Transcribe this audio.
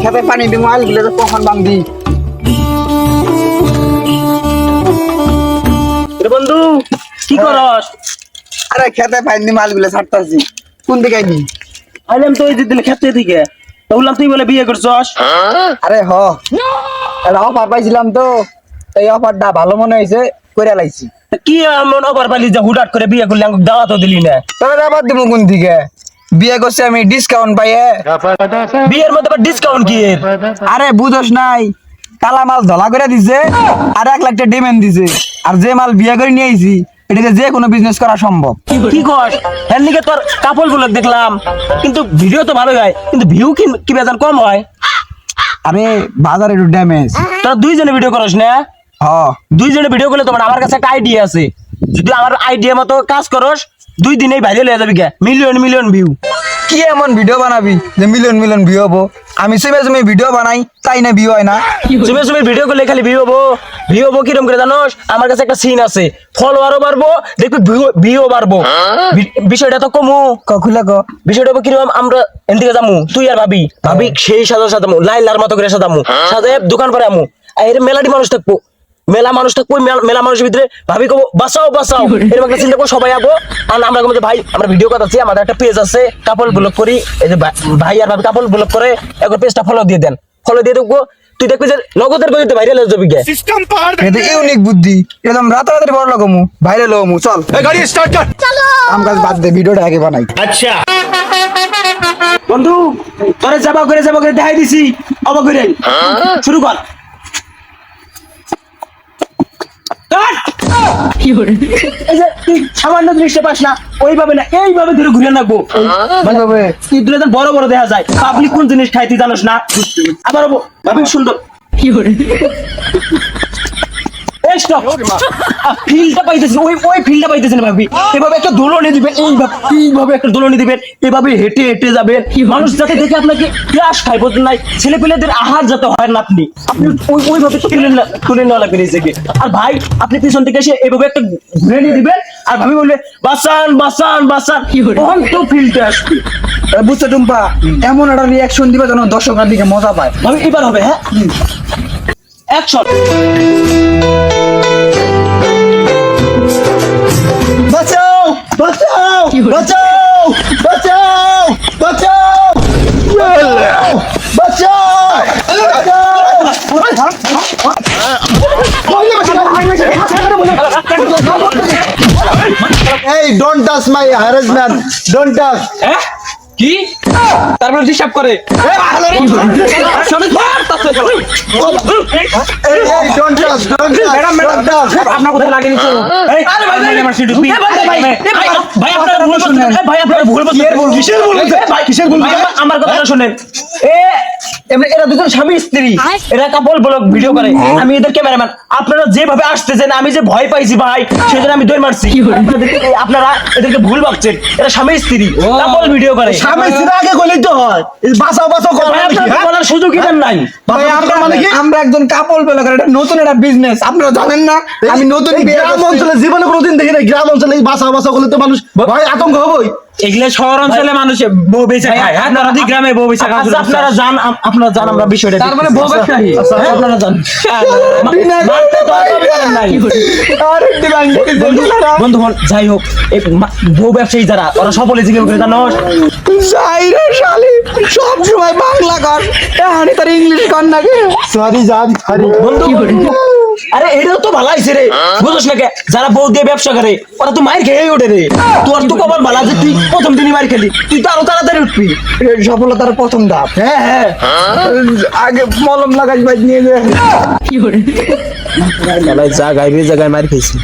খেতে পানি দিমু আল গুলো কখন বান্ধি রে বন্ধু কি করস? আরে খেতে পানি মাল গুলো ছাড়তাছি কোন দিকে আইনি আইলাম তো এই যে দিন খেতে দিকে তো বললাম তুই বলে বিয়ে করছস। আরে হ এটা অফার পাইছিলাম তো এই অফারটা ভালো মনে হয়েছে করে লাইছি কি এমন অফার পালি যে হুটহাট করে বিয়ে করলি আমাকে দাওয়াতও দিলি না? তবে আবার দিমু কোন দিকে বিয়ে করছে আমি ডিসকাউন্ট পাইয়ে বিয়ের মধ্যে আবার ডিসকাউন্ট কি এর? আরে বুঝোস নাই কালা মাল ধলা করে দিছে আর 1 লাখ টাকা ডিমান্ড দিছে আর যে মাল বিয়ে করে নিয়ে আইছি এটাতে যে কোনো বিজনেস করা সম্ভব কি কস? এর নিকে তোর কাপড় গুলো দেখলাম কিন্তু ভিডিও তো ভালো হয় কিন্তু ভিউ কি বেজান কম হয়। আরে বাজারে একটু ড্যামেজ তোরা দুইজনে ভিডিও করস না? হ দুইজনে ভিডিও করলে তোমার আমার কাছে একটা আইডিয়া আছে, যদি আমার আইডিয়া মতো কাজ করস 2 দিনেই ভাইরাল হয়ে যাবি কে, মিলিয়ন মিলিয়ন ভিউ। কি এমন ভিডিও বানাবি যে মিলিয়ন মিলিয়ন ভিউ হবো আমি সুমে ভিডিও বানাই তাই না ভিউ হয় না তুমি ভিডিও করলে খালি ভিউ হবো কিরম করে জানোস? আমার কাছে একটা সিন আছে, ফলোয়ারও বাড়বো দেখবি ভিউ বাড়বো। বিষয়টা তো কমু খুলে ক বিষয়টা কিরকম, আমরা এদিকে যামু তুই আর ভাবি সেই সাজামু লাইলার মতো করে সাজামু, সাজায় দোকান করে আমু এর মেলাটি মানুষ থাকবো, মেলা মানুষের ভিতরে ভাবি কব বাঁচাও এরকম একটা চিন্তা করবো, সবাই আবো। আর আমরা কমতে ভাই আমরা ভিডিও করতেছি, আমাদের একটা পেজ আছে কাপড় ব্লগ করি, এই যে ভাই আর ভাবি কাপড় ব্লগ করে একবার পেজটা ফলো দিয়ে দেন, ফলো দিয়ে দেখবো তুই দেখবি যে নগদের গতিতে ভাইরাল হয়ে যাবি গে। এটা ইউনিক বুদ্ধি একদম রাতারাতি বড় লগমু ভাইরাল হমু চল এই গাড়ি স্টার্ট কর চলো আম গাছ বাদ দে ভিডিওটা আগে বানাই আচ্ছা বন্ধু তোরে যাবা করে দেখাই দিছি অবাক করে শুরু কর। এই যে তুই সামান্য জিনিসটা পাস না ওইভাবে না এইভাবে ধরে ঘুরে রাখবো, ভাবে তুই দূরে বড় বড় দেখা যায়, পাবলিক কোন জিনিস খাই তুই জানোস না। আবার ভাবি সুন্দর ফিলটা পাইতেছি ওই ফিলটা পাইতেছি না ভাবি, এভাবে একটা দোলনি দিবেন, এইভাবে একটা দোলনি দিবেন, এভাবে হেঁটে হেঁটে যাবেন, মানুষ যাতে দেখে আপনাকে ক্রাশ খায় বলতে নাই, ছেলে পেলেদের আহার যাতে হয় না, আপনি ওইভাবে তুলে নেওয়া লাগবে নিজেকে। আর ভাই আপনি পিছন থেকে এসে এভাবে একটা ঘুরে নিয়ে দিবেন আর ভাবি বলবে বাসান তখন তো ফিলটা আসবে। বুঝছো টুম্পা এমন একটা রিয়াকশন দিবা যেন দর্শকরা দিকে মজা পায় ভাবি এবার হবে, হ্যাঁ অ্যাকশন। বাঁচাও বাঁচাও বাঁচাও বাঁচাও বাঁচাও এই don't touch my harassment don't touch হ্যাঁ কি তারপরে হিসাব করে এই ডোন্ট টাচ আপনার কথা লাগেনি তো এই আরে ভাই আমার সিট ভাই আপনারা ভুল বলছেন কিসের ভুল আমার কথা শুনেন। এরা দুজন স্বামী স্ত্রী, এরা কাপড় ব্লগ ভিডিও করে, আমি এদের ক্যামেরাম্যান। আপনারা যেভাবে আসতেছেন আমি যে ভয় পাইছি ভাই সেজন্য আমি দৌড় মারছি, আপনারা এদেরকে ভুল ভাবছেন, এরা স্বামী স্ত্রী কাপড় ভিডিও করে। আমি সিধা আগে কইলেই তো হয় বাঁচাও কথা ভাই আপনারা বলার সুযোগই দেন নাই। আমরা একজন কাপড় পেলে এটা নতুন একটা বিজনেস আপনারা জানেন না আমি নতুন গ্রাম অঞ্চলে জীবনে কোনোদিন দেখি না, গ্রাম অঞ্চলে এই বাঁচাও করলে তো মানুষ ভয় আতঙ্ক হবই। এগুলো শহর অঞ্চলে মানুষে বউ বেচা খায়, আপনারা দি গ্রামে বউ বেচা খায়, আপনারা জান আমরা বিষয়টা তার মানে বউ ব্যবসায়ী আপনারা জান বন্ধু যাই হোক এই বউ ব্যবসায়ী যারা ওরা সকলে জিজ্ঞেস করে জানো যাইরে শালি সব সময় বাংলা গান এখানে তার ইংলিশ গান নাকি সরি জান সরি বন্ধু আরে এটাও তো ভালো হইছে রে, বুঝছ না কে যারা বউ দিয়ে ব্যবসা করে ওরা তো মার খেয়ে ওঠে রে, তোর তো কবার ভালো যে তুই প্রথম দিনই মার খেলি, তুই তো আরো তাড়াতাড়ি উঠবি। সফলতার প্রথম ধাপ হ্যাঁ আগে মলম লাগাই ভাই নিয়ে যায় জায়গায় মার খেয়েছি।